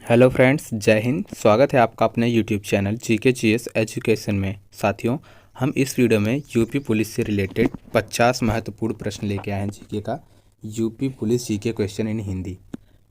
Hello friends, जय हिंद। स्वागत है आपका अपने YouTube channel GK GS education में। साथियों, हम इस वीडियो में यूपी पुलिस से रिलेटेड 50 महत्वपूर्ण प्रश्न लेके आए हैं जीके का। UP police GK question in Hindi.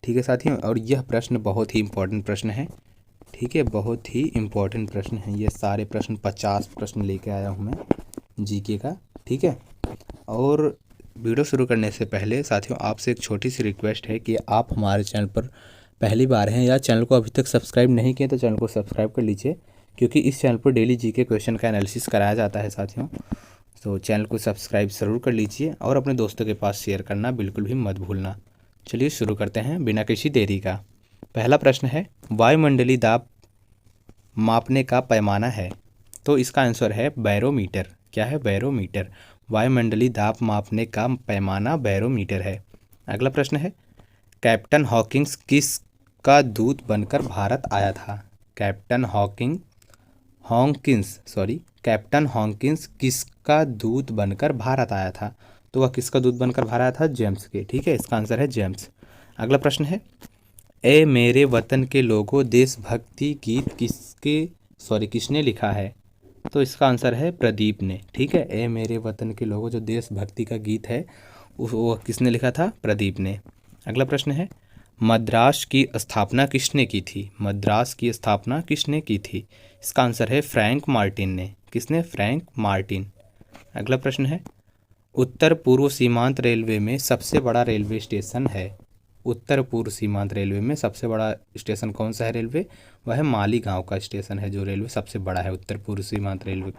ठीक है साथियों, और यह प्रश्न बहुत ही इंपॉर्टेंट प्रश्न है। ठीक है, बहुत ही इंपॉर्टेंट प्रश्न है। ये सारे प्रश्न 50 प्रश्न लेके आया हूँ मैं जीके का। ठीक है, और वीडियो शुरू करने से पहले साथियों आपसे एक छोटी सी रिक्वेस्ट है कि आप हमारे चैनल पर पहली बार हैं या चैनल को अभी तक सब्सक्राइब नहीं किया तो चैनल को सब्सक्राइब कर लीजिए, क्योंकि इस चैनल पर डेली जीके क्वेश्चन का एनालिसिस कराया जाता है साथियों। तो चैनल को सब्सक्राइब ज़रूर कर लीजिए और अपने दोस्तों के पास शेयर करना बिल्कुल भी मत भूलना। चलिए शुरू करते हैं बिना किसी देरी का। पहला प्रश्न है, वायुमंडलीय दाब मापने का पैमाना है, तो इसका आंसर है बैरोमीटर। क्या है? बैरोमीटर। वायुमंडलीय दाब मापने का पैमाना बैरोमीटर है। अगला प्रश्न है, कैप्टन हॉकिंस किस का दूत बनकर भारत आया था? कैप्टन हॉकिंस किसका दूत बनकर भारत आया था? तो वह किसका दूत बनकर भारत आया था? जेम्स के। ठीक है, इसका आंसर है जेम्स। अगला प्रश्न है, ए मेरे वतन के लोगों देशभक्ति गीत किसने लिखा है? तो इसका आंसर है प्रदीप ने। ठीक है, ए मेरे वतन के लोगों जो देशभक्ति का गीत है वो किसने लिखा था? प्रदीप ने। अगला प्रश्न है, मद्रास की स्थापना किसने की थी? मद्रास की स्थापना किसने की थी? इसका आंसर है फ्रैंक मार्टिन ने। किसने? Frank Martin. अगला प्रश्न है, उत्तर पूर्व सीमांत रेलवे में सबसे बड़ा रेलवे स्टेशन है। उत्तर पूर्व सीमांत रेलवे में सबसे बड़ा स्टेशन कौन सा है रेलवे? वह है मालीगांव का स्टेशन है जो रेलवे सबसे बड़ा है उत्तर पूर्व सीमांत रेलवे।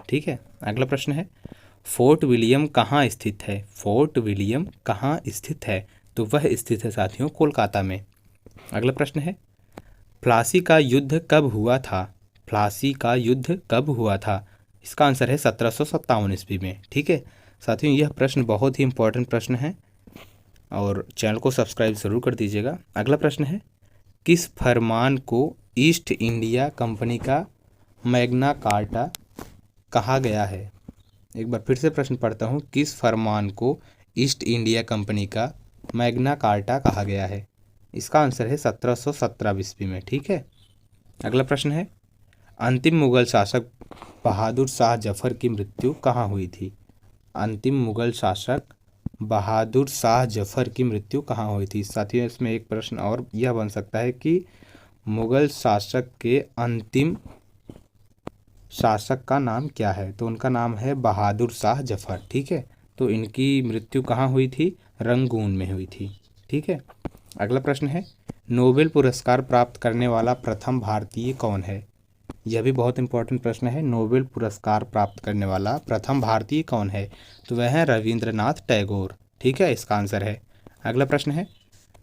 ठीक है। अगला प्रश्न है, फोर्ट विलियम कहाँ स्थित है? फोर्ट विलियम कहाँ स्थित है? तो वह स्थित है साथियों कोलकाता में। अगला प्रश्न है, प्लासी का युद्ध कब हुआ था? प्लासी का युद्ध कब हुआ था? इसका आंसर है 1757 ईस्वी में। ठीक है साथियों, यह प्रश्न बहुत ही इंपॉर्टेंट प्रश्न है और चैनल को सब्सक्राइब ज़रूर कर दीजिएगा। अगला प्रश्न है, किस फरमान को ईस्ट इंडिया कंपनी का मैग्ना कार्टा कहा गया है? एक बार फिर से प्रश्न पढ़ता हूँ, किस फरमान को ईस्ट इंडिया कंपनी का मैग्ना कार्टा कहा गया है? इसका आंसर है 1717 ईस्वी में। ठीक है। अगला प्रश्न है, अंतिम मुगल शासक बहादुर शाह जफर की मृत्यु कहाँ हुई थी? अंतिम मुगल शासक बहादुर शाह जफर की मृत्यु कहाँ हुई थी? साथियों, इसमें एक प्रश्न और यह बन सकता है कि मुगल शासक के अंतिम शासक का नाम क्या है? तो उनका नाम है बहादुर शाह जफर। ठीक है, तो इनकी मृत्यु कहाँ हुई थी? रंगून में हुई थी। ठीक है। अगला प्रश्न है, नोबेल पुरस्कार प्राप्त करने वाला प्रथम भारतीय कौन है? यह भी बहुत इंपॉर्टेंट प्रश्न है। नोबेल पुरस्कार प्राप्त करने वाला प्रथम भारतीय कौन है? तो वह है रविंद्रनाथ टैगोर। ठीक है, इसका आंसर है। अगला प्रश्न है,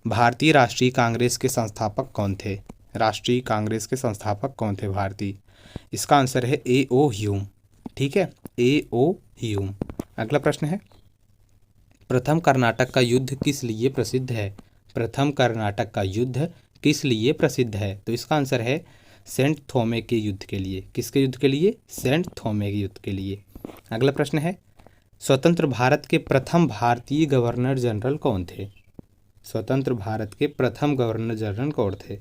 भारतीय राष्ट्रीय कांग्रेस के संस्थापक कौन थे? राष्ट्रीय कांग्रेस के संस्थापक कौन थे भारतीय? इसका आंसर है ए.ओ. ह्यूम। ठीक है, ए.ओ. ह्यूम। अगला प्रश्न है, प्रथम कर्नाटक का युद्ध किस लिए प्रसिद्ध है? प्रथम कर्नाटक का युद्ध किस लिए प्रसिद्ध है? तो इसका आंसर है सेंट थोमे के युद्ध के लिए। किसके युद्ध के लिए? सेंट थोमे के युद्ध के लिए। अगला प्रश्न है, स्वतंत्र भारत के प्रथम भारतीय गवर्नर जनरल कौन थे? स्वतंत्र भारत के प्रथम गवर्नर जनरल कौन थे?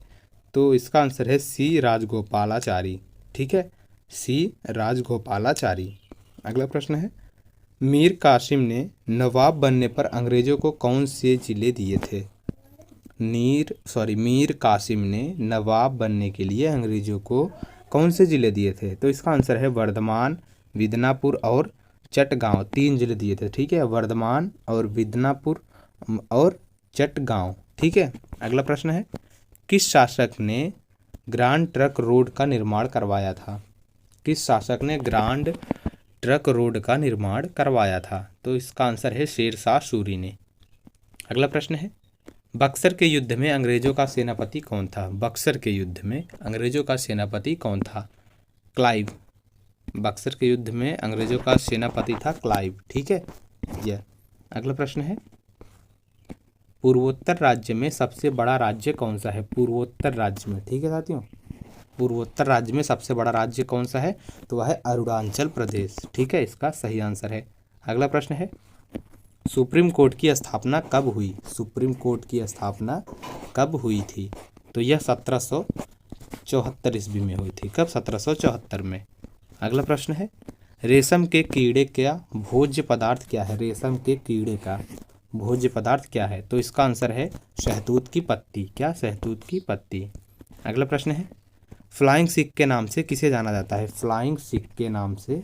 तो इसका आंसर है सी राजगोपालाचारी। ठीक है, सी राजगोपालाचारी। अगला प्रश्न है, मीर कासिम ने नवाब बनने पर अंग्रेजों को कौन से जिले दिए थे? मीर कासिम ने नवाब बनने के लिए अंग्रेजों को कौन से जिले दिए थे? तो इसका आंसर है वर्धमान, मिदनापुर और चटगांव। 3 जिले दिए थे। ठीक है, वर्धमान और मिदनापुर और चटगांव। ठीक है। अगला प्रश्न है, किस शासक ने ग्रांड ट्रंक रोड का निर्माण करवाया था? किस शासक ने ग्रांड ट्रंक रोड का निर्माण करवाया था? तो इसका आंसर है शेरशाह सूरी ने। अगला प्रश्न है, बक्सर के युद्ध में अंग्रेजों का सेनापति कौन था? बक्सर के युद्ध में अंग्रेजों का सेनापति कौन था? क्लाइव। बक्सर के युद्ध में अंग्रेजों का सेनापति था क्लाइव। ठीक है। यह अगला प्रश्न है, पूर्वोत्तर राज्य में सबसे बड़ा राज्य कौन सा है? पूर्वोत्तर राज्य में। ठीक है साथियों, पूर्वोत्तर राज्य में सबसे बड़ा राज्य कौन सा है? तो वह है अरुणाचल प्रदेश। ठीक है, इसका सही आंसर है। अगला प्रश्न है, सुप्रीम कोर्ट की स्थापना कब हुई? सुप्रीम कोर्ट की स्थापना कब हुई थी? तो यह 1774 ईस्वी में हुई थी। कब? 1774 में। अगला प्रश्न है, रेशम के कीड़े का भोज्य पदार्थ क्या है? रेशम के कीड़े का भोज्य पदार्थ क्या है? तो इसका आंसर है शहतूत की पत्ती। क्या? शहतूत की पत्ती। अगला प्रश्न है, फ्लाइंग सिख के नाम से किसे जाना जाता है? फ्लाइंग सिख के नाम से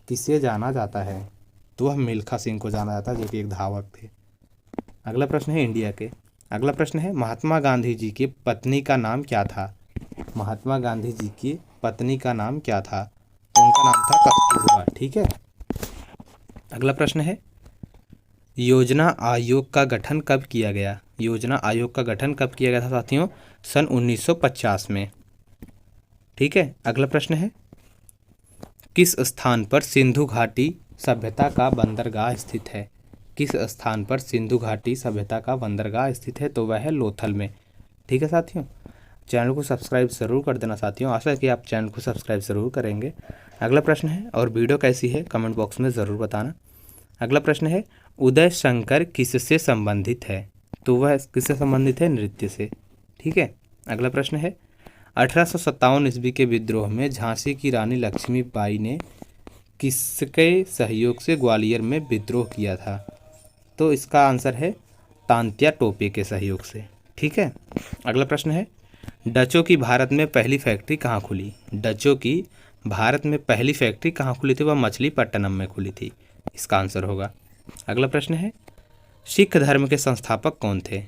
किसे जाना जाता है? तो वह मिल्खा सिंह को जाना जाता है, जो कि एक धावक थे। अगला प्रश्न है इंडिया के। अगला प्रश्न है, महात्मा गांधी जी की पत्नी का नाम क्या था? महात्मा गांधी जी की पत्नी का नाम क्या था? तो उनका नाम था कस्तूरबा। ठीक है। अगला प्रश्न है, योजना आयोग का गठन कब किया गया? योजना आयोग का गठन कब किया गया था साथियों? सन 1950 में। ठीक है। अगला प्रश्न है, किस स्थान पर सिंधु घाटी सभ्यता का बंदरगाह स्थित है? किस स्थान पर सिंधु घाटी सभ्यता का बंदरगाह स्थित है? तो वह है लोथल में। ठीक है साथियों, चैनल को सब्सक्राइब ज़रूर कर देना साथियों। आशा है कि आप चैनल को सब्सक्राइब ज़रूर करेंगे। अगला प्रश्न है, और वीडियो कैसी है कमेंट बॉक्स में ज़रूर बताना। अगला प्रश्न है, उदय शंकर किससे संबंधित है? तो वह किससे संबंधित है? नृत्य से। ठीक है। अगला प्रश्न है, 1857 ईस्वी के विद्रोह में झांसी की रानी लक्ष्मीबाई ने किसके सहयोग से ग्वालियर में विद्रोह किया था? तो इसका आंसर है तांत्या टोपे के सहयोग से। ठीक है। अगला प्रश्न है, डचों की भारत में पहली फैक्ट्री कहाँ खुली? डचों की भारत में पहली फैक्ट्री कहाँ खुली थी? वह मछलीपट्टनम में खुली थी। इसका आंसर होगा। अगला प्रश्न है, सिख धर्म के संस्थापक कौन थे?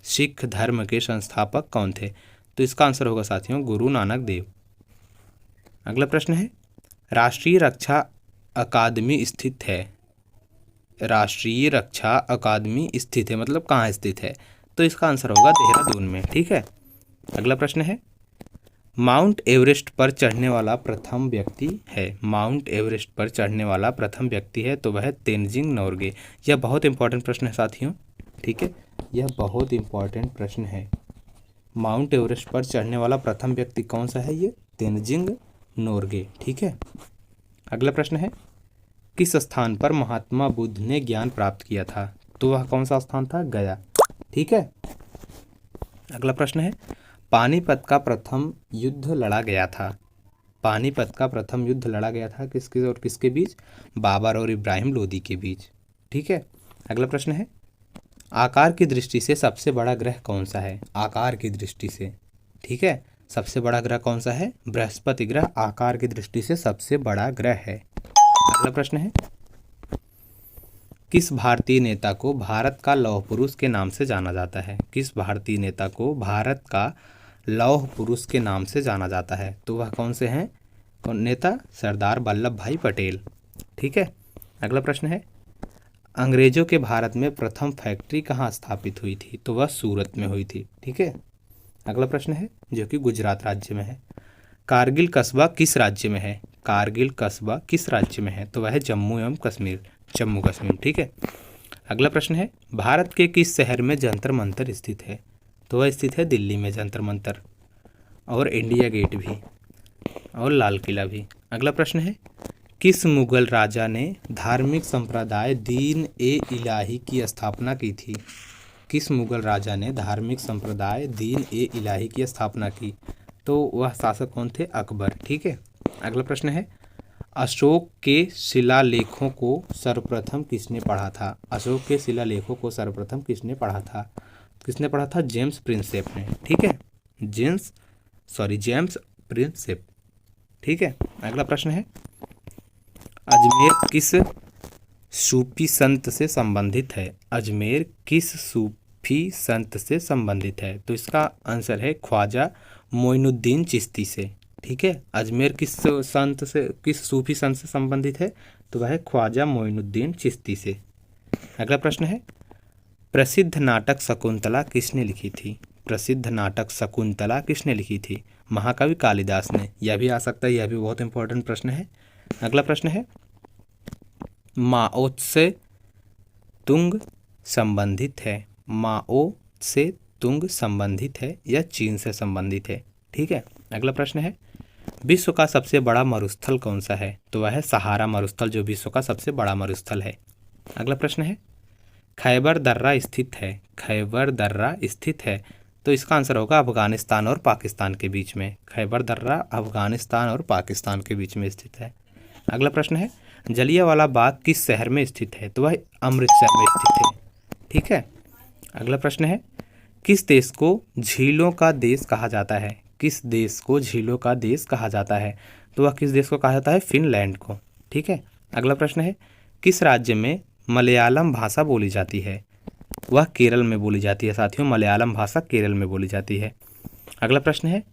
सिख धर्म के संस्थापक कौन थे? तो इसका आंसर होगा साथियों गुरु नानक देव। अगला प्रश्न है, राष्ट्रीय रक्षा अकादमी स्थित है? राष्ट्रीय रक्षा अकादमी स्थित है मतलब कहाँ स्थित है? तो इसका आंसर होगा देहरादून में। ठीक है। अगला प्रश्न है, माउंट एवरेस्ट पर चढ़ने वाला प्रथम व्यक्ति है? माउंट एवरेस्ट पर चढ़ने वाला प्रथम व्यक्ति है तो वह तेनजिंग नोरगे। यह बहुत इंपॉर्टेंट प्रश्न है साथियों। ठीक है, यह बहुत इंपॉर्टेंट प्रश्न है। माउंट एवरेस्ट पर चढ़ने वाला प्रथम व्यक्ति कौन सा है? ये तेनजिंग नोरगे। ठीक है। अगला प्रश्न है, किस स्थान पर महात्मा बुद्ध ने ज्ञान प्राप्त किया था? तो वह कौन सा स्थान था? गया। ठीक है। अगला प्रश्न है, पानीपत का प्रथम युद्ध लड़ा गया था? पानीपत का प्रथम युद्ध लड़ा गया था किसके और किसके बीच? बाबर और इब्राहिम लोदी के बीच। ठीक है। अगला प्रश्न है, आकार की दृष्टि से सबसे बड़ा ग्रह कौन सा है? आकार की दृष्टि से। ठीक है, सबसे बड़ा ग्रह कौन सा है? बृहस्पति ग्रह आकार की दृष्टि से सबसे बड़ा ग्रह है। अगला प्रश्न है, किस भारतीय नेता को भारत का लौह पुरुष के नाम से जाना जाता है? किस भारतीय नेता को भारत का लौह पुरुष के नाम से जाना जाता है? तो वह कौन से हैं? कौन नेता? सरदार वल्लभ भाई पटेल। ठीक है। अगला प्रश्न है, अंग्रेजों के भारत में प्रथम फैक्ट्री कहाँ स्थापित हुई थी? तो वह सूरत में हुई थी। ठीक है। अगला प्रश्न है, जो कि गुजरात राज्य में है, कारगिल कस्बा किस राज्य में है? कारगिल कस्बा किस राज्य में है? तो वह है जम्मू एवं कश्मीर, जम्मू कश्मीर। ठीक है। अगला प्रश्न है, भारत के किस शहर में जंतर मंतर स्थित है? तो वह स्थित है दिल्ली में जंतर मंतर, और इंडिया गेट भी, और लाल किला भी। अगला प्रश्न है, किस मुगल राजा ने धार्मिक संप्रदाय दीन ए इलाही की स्थापना की थी? किस मुगल राजा ने धार्मिक संप्रदाय दीन ए इलाही की स्थापना की? तो वह शासक कौन थे? अकबर। ठीक है। अगला प्रश्न है, अशोक के शिलालेखों को सर्वप्रथम किसने पढ़ा था? अशोक के शिलालेखों को सर्वप्रथम किसने पढ़ा था? किसने पढ़ा था? जेम्स प्रिंसेप ने। ठीक है, जेम्स प्रिंसेप। ठीक है। अगला प्रश्न है, अजमेर किस सूफी संत से संबंधित है? अजमेर किस सूफी संत से संबंधित है? तो इसका आंसर है ख्वाजा मोइनुद्दीन चिश्ती से। ठीक है, अजमेर किस संत से, किस सूफी संत से संबंधित है? तो वह है ख्वाजा मोइनुद्दीन चिश्ती से। अगला प्रश्न है, प्रसिद्ध नाटक शकुंतला किसने लिखी थी? प्रसिद्ध नाटक शकुंतला किसने लिखी थी? महाकवि कालिदास ने। यह भी आ सकता है, यह भी बहुत इंपॉर्टेंट प्रश्न है। अगला प्रश्न है, माओ से तुंग संबंधित है? माओ से तुंग संबंधित है या चीन से संबंधित है? ठीक है। अगला प्रश्न है, विश्व का सबसे बड़ा मरुस्थल कौन सा है? तो वह है सहारा मरुस्थल, जो विश्व का सबसे बड़ा मरुस्थल है। अगला प्रश्न है, खैबर दर्रा स्थित है? खैबर दर्रा स्थित है तो इसका आंसर होगा अफगानिस्तान और पाकिस्तान के बीच में। खैबर दर्रा अफगानिस्तान और पाकिस्तान के बीच में स्थित है। अगला प्रश्न है जलियांवाला बाग किस शहर में स्थित है? तो वह अमृतसर में स्थित है। ठीक है। अगला प्रश्न है किस देश को झीलों का देश कहा जाता है? किस देश को झीलों का देश कहा जाता है? तो वह किस देश को कहा जाता है? फिनलैंड को। ठीक है। अगला प्रश्न है किस राज्य में मलयालम भाषा बोली जाती है? वह केरल में बोली जाती है साथियों, मलयालम भाषा केरल में बोली जाती है। अगला प्रश्न है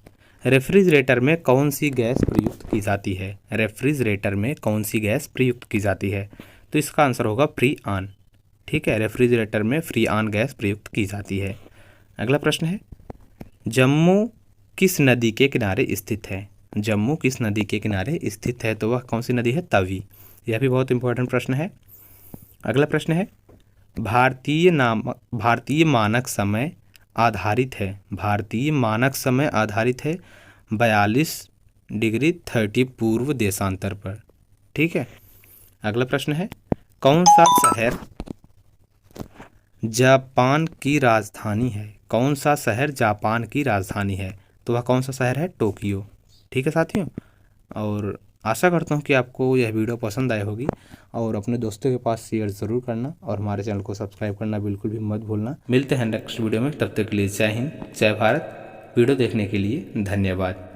रेफ्रिजरेटर में कौन सी गैस प्रयुक्त की जाती है? रेफ्रिजरेटर में कौन सी गैस प्रयुक्त की जाती है? तो इसका आंसर होगा फ्रीऑन। ठीक है, रेफ्रिजरेटर में फ्रीऑन गैस प्रयुक्त की जाती है। अगला प्रश्न है जम्मू किस नदी के किनारे स्थित है? जम्मू किस नदी के किनारे स्थित है? तो वह कौन सी नदी है? तवी। यह भी बहुत इंपॉर्टेंट प्रश्न है। अगला प्रश्न है भारतीय मानक समय आधारित है। भारतीय मानक समय आधारित है 42°30 पूर्व देशांतर पर। ठीक है। अगला प्रश्न है कौन सा शहर जापान की राजधानी है? कौन सा शहर जापान की राजधानी है? तो वह कौन सा शहर है? टोक्यो। ठीक है साथियों, और आशा करता हूँ कि आपको यह वीडियो पसंद आई होगी और अपने दोस्तों के पास शेयर ज़रूर करना और हमारे चैनल को सब्सक्राइब करना बिल्कुल भी मत भूलना। मिलते हैं नेक्स्ट वीडियो में, तब तक के लिए जय हिंद जय भारत। वीडियो देखने के लिए धन्यवाद।